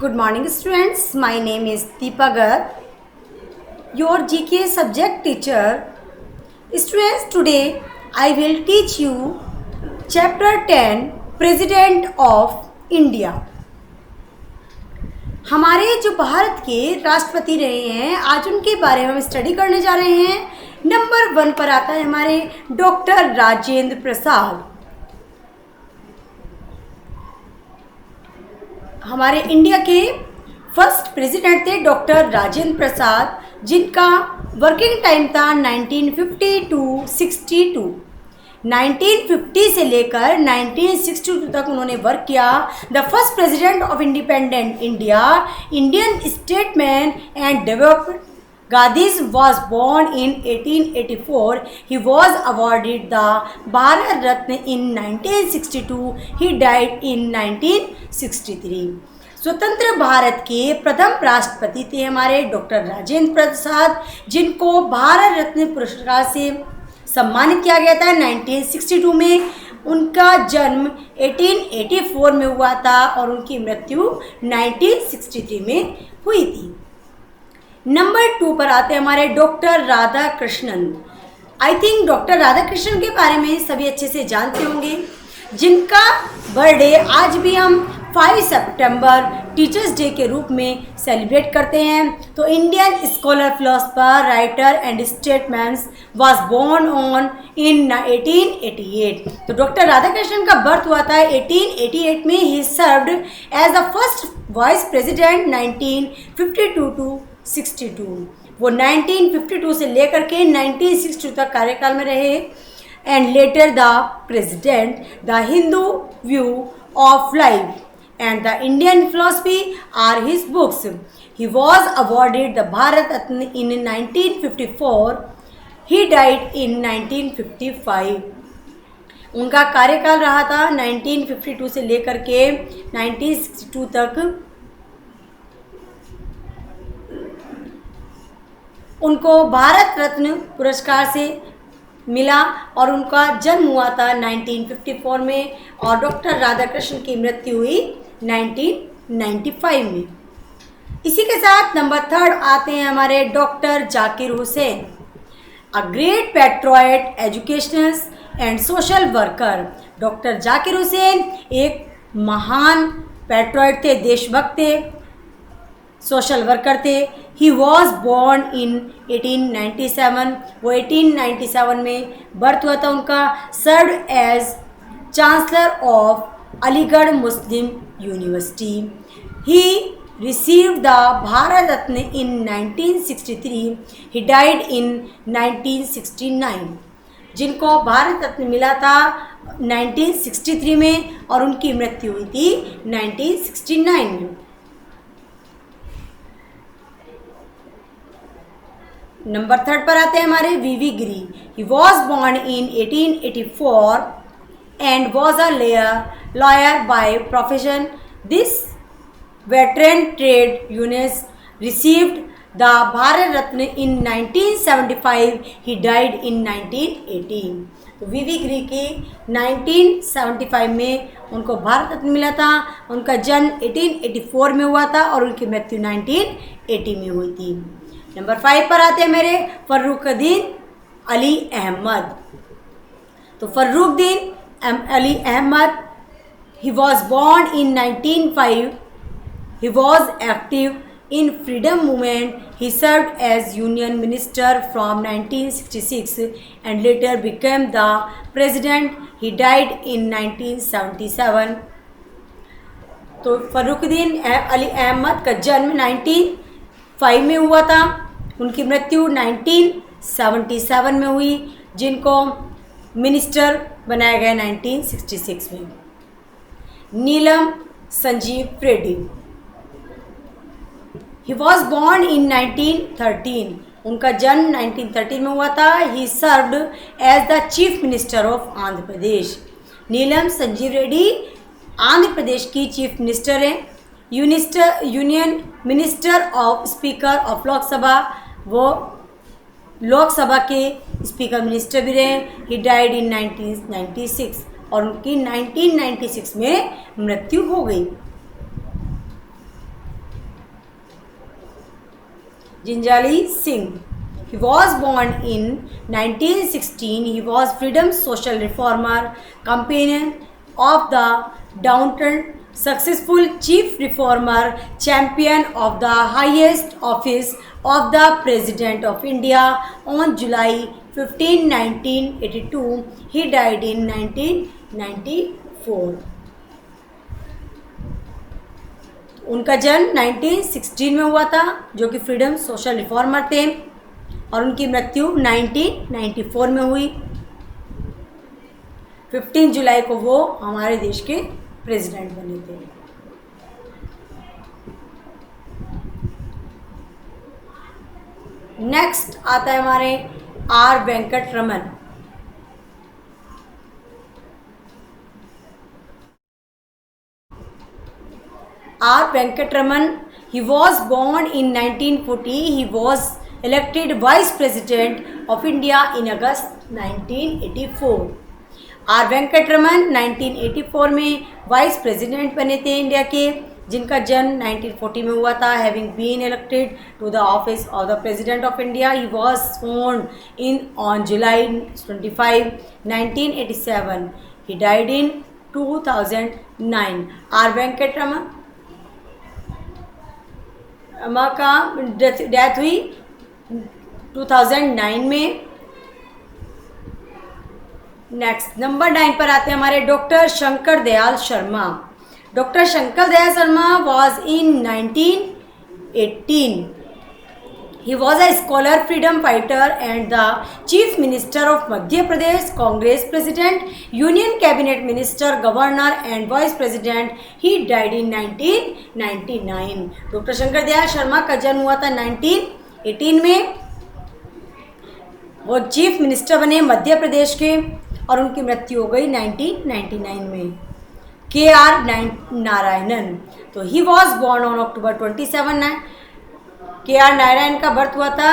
Good morning students, my name is Deepa Garg, your GK subject teacher. Students, today I will teach you chapter 10 President of India. हमारे जो भारत के राष्ट्रपति रहे हैं आज उनके बारे में हम स्टडी करने जा रहे हैं। नंबर 1 पर आता है हमारे डॉक्टर राजेंद्र प्रसाद। हमारे इंडिया के फर्स्ट प्रेसिडेंट थे डॉक्टर राजेंद्र प्रसाद, जिनका वर्किंग टाइम था 1950 टू 62। 1950 से लेकर 1962 तक उन्होंने वर्क किया। The first president of independent India, Indian statesman and development Gadis was born in 1884. He was awarded the Bharat Ratna in 1962. He died in 1963. स्वतंत्र भारत के प्रथम राष्ट्रपति थे हमारे डॉक्टर राजेंद्र प्रसाद, जिनको भारत रत्न पुरस्कार से सम्मानित किया गया था 1962 में। उनका जन्म 1884 में हुआ था और उनकी मृत्यु 1963 में हुई थी। नंबर 2 पर आते हैं हमारे doctor Radha Krishnan. I think doctor Radha Krishnan के बारे में सभी अच्छे से जानते होंगे, जिनका बर्थडे आज भी हम 5 सितंबर टीचर्स डे के रूप में सेलिब्रेट करते हैं। तो Indian scholar, philosopher, writer and statesman was born on in 1888। तो डॉक्टर राधाकृष्णन का बर्थ हुआ था 1888 में। He served as the first vice president 1952 to 62। वो 1952 से लेकर के 1962 तक कार्यकाल में रहे। And later the president, the Hindu view of life and the Indian philosophy are his books. He was awarded the Bharat Ratna in 1954। He died in 1955। उनका कार्यकाल रहा था 1952 से लेकर के 1962 तक। उनको भारत रत्न पुरस्कार से मिला और उनका जन्म हुआ था 1954 में और डॉक्टर राधाकृष्णन की मृत्यु हुई 1995 में। इसी के साथ नंबर 3 आते हैं हमारे doctor Zakir Hussain. A great patriot, educationist and social worker. Doctor Zakir Hussain एक महान पैट्रियट थे, देशभक्त थे, सोशल वर्कर थे। He was born in 1897। वो 1897 में बर्थ हुआ था उनका। Served as chancellor of Aligarh Muslim University. He received the Bharat Ratna in 1963। He died in 1969। जिनको भारत रत्न मिला था 1963 में और उनकी मृत्यु हुई थी 1969 में। नंबर 3 पर आते हैं हमारे V V Giri. He was born in 1884 and was a lawyer by profession. This veteran trade unionist received the Bharat Ratna in 1975। He died in 1918। तो वीवी गिरी की 1975 में उनको भारत रत्न मिला था। उनका जन्म 1884 में हुआ था और उनकी मृत्यु 1980 में हुई थी। नंबर 5 पर आते हैं मेरे फर्रुखदीन अली अहमद। तो Fakhruddin Ali Ahmed, he was born in 1905। He was active in freedom movement. He served as union minister from 1966 and later became the president. He died in 1977। तो फर्रुखदीन अली अहमद का जन्म 1905 में हुआ था। उनकी मृत्यु 1977 में हुई, जिनको मिनिस्टर बनाया गया 1966 में। Neelam Sanjiva Reddy. He was born in 1913। उनका जन्म 1913 में हुआ था। He served as the chief minister of Andhra Pradesh. Neelam Sanjiva Reddy Andhra Pradesh की चीफ मिनिस्टर हैं। Union minister of speaker of Lok Sabha, वो लोकसभा के स्पीकर मिनिस्टर भी रहे। ही डाइड इन 1996 और उनकी 1996 में मृत्यु हो गई। जिंजाली Singh. He was born in 1916. He was freedom social reformer, companion of the downtrodden, successful chief reformer, champion of the highest office of the President of India on July 15, 1982. He died in 1994. उनका जन्म 1916 में हुआ था, जो कि freedom social reformer थे, और उनकी मृत्यु 1994 में हुई. 15 जुलाई को वो हमारे देश के प्रेसिडेंट बने थे. नेक्स्ट आता है हमारे R Venkataraman. R. Venkataraman, he was born in 1940. He was elected Vice President of India in August 1984. R. Venkataraman 1984 में वाइस प्रेसिडेंट बने थे इंडिया के, जिनका जन्म 1940 में हुआ था. Having been elected to the office of the President of India, he was sworn in on July 25, 1987. He died in 2009. R. Venkataraman का डेथ हुई 2009 में. नेक्स्ट नंबर 9 पर आते हैं हमारे doctor Shankar Dayal Sharma. Doctor Shankar Dayal Sharma was in 1918. He was a scholar, freedom fighter and the Chief Minister of Madhya Pradesh, Congress President, Union Cabinet Minister, Governor and Vice President. He died in 1999. Doctor Shankar Dayal Sharma का जन्म हुआ था 1918 में. वो चीफ मिनिस्टर बने मध्य प्रदेश के, और उनकी मृत्यु हो गई 1999 में. KR नारायणन. तो he was born on October 27. KR Narayan का बर्थ हुआ था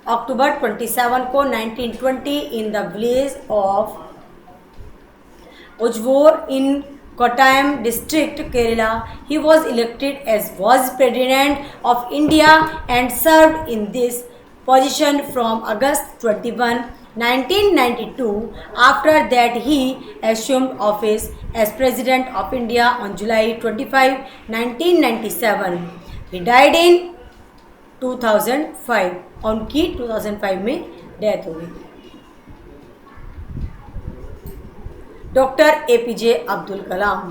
अक्टूबर 27 को 1920 in the village of Uzhavoor in Kottayam district, Kerala. He was elected as vice president of India and served in this position from August 21, 1992. After that, he assumed office as President of India on July 25, 1997. He died in 2005. उनकी 2005 में death हो गई. Doctor APJ Abdul Kalam.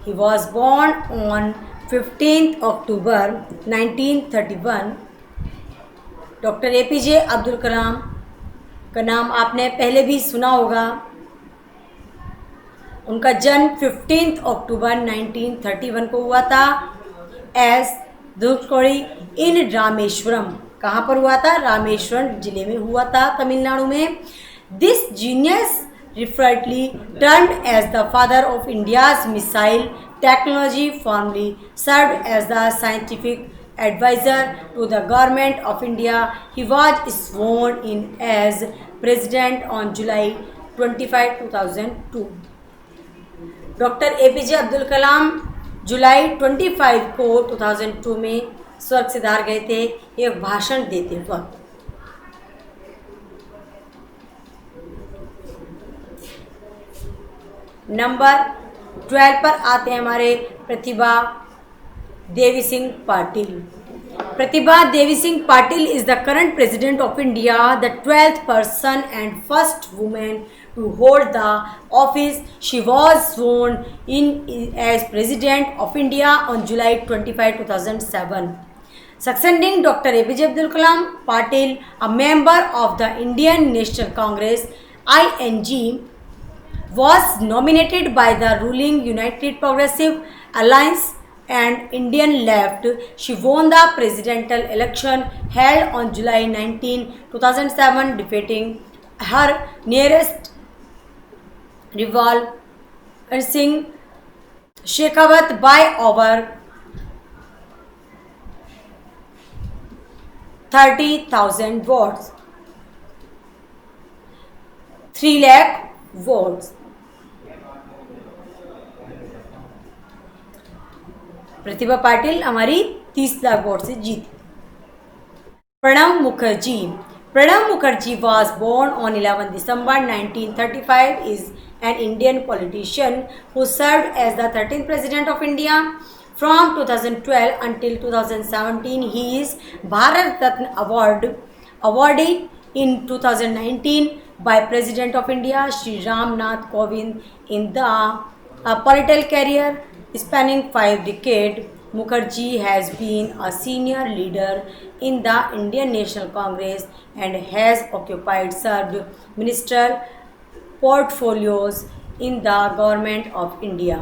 He was born on 15th October 1931. Doctor APJ Abdul Kalam का नाम आपने पहले भी सुना होगा. उनका जन्म 15 अक्टूबर 1931 को हुआ था एज धुपकोड़ी इन रामेश्वरम. कहाँ पर हुआ था? रामेश्वरम जिले में हुआ था, तमिलनाडु में. This genius referredly termed as the father of India's missile technology, formerly served as the scientific advisor to the government of India. He was sworn in as president on July 25, 2002. Doctor APJ Abdul Kalam जुलाई 25 को 2002 में स्वर्ग सिधार गए थे एक भाषण देते वक्त. नंबर 12 पर आते हैं हमारे Pratibha Devi Singh Patil. Pratibha Devi Singh Patil is the current president of India, the 12th person and first woman to hold the office. She was sworn in as President of India on July 25, 2007. Succeeding Dr. APJ Abdul Kalam Patil, a member of the Indian National Congress (ING), was nominated by the ruling United Progressive Alliance and Indian Left. She won the presidential election held on July 19, 2007, defeating her nearest rival Singh Shekhawat by over 30,000 votes. 3 lakh votes. Pratibha Patil हमारी 30 lakh vote से जीती. Pranab Mukherjee. Pranab Mukherjee was born on 11 December 1935. Is an Indian politician who served as the 13th President of India. From 2012 until 2017, he is Bharat Ratna awarded in 2019 by President of India Shri Ram Nath Kovind. In the political career spanning 5 decades, Mukherjee has been a senior leader in the Indian National Congress and has served ministerial portfolios in the government of India.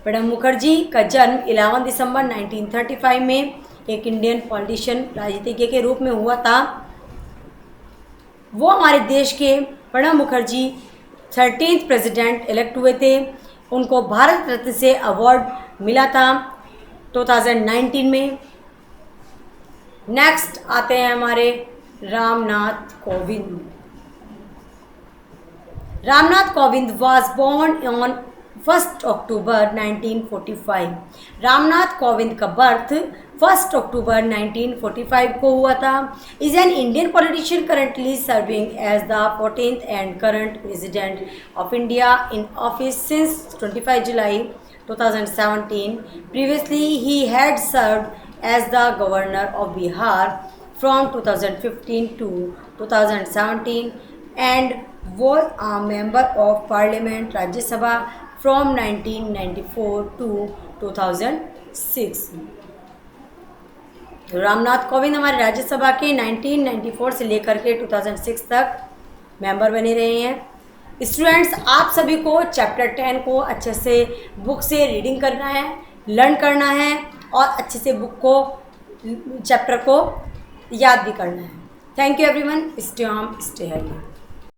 Pranab Mukherjee का जन्म 11 दिसंबर 1935 में एक Indian politician राजनीतिज्ञ के रूप में हुआ था। वो हमारे देश के Pranab Mukherjee 13th president elect हुए थे। उनको भारत रत्न से अवार्ड मिला था 2019 में। नेक्स्ट आते हैं हमारे Ramnath Kovind. Ramnath Kovind was born on 1 अक्टूबर 1945। रामनाथ कोविंद का बर्थ 1 अक्टूबर 1945 को हुआ था। Is an Indian politician currently serving as the 14th and current president of India in office since 25 July 2017। Previously he had served as the governor of Bihar from 2015 to 2017 and was a member of Parliament Rajya Sabha from 1994 to 2006। Ramnath Kovind हमारे राज्यसभा के 1994 से लेकर के 2006 तक member बने रहे हैं। Students, आप सभी को चैप्टर 10 को अच्छे से बुक से रीडिंग करना है, लर्न करना है और अच्छे से बुक को चैप्टर को याद भी करना है। Thank you everyone. Stay home, stay healthy.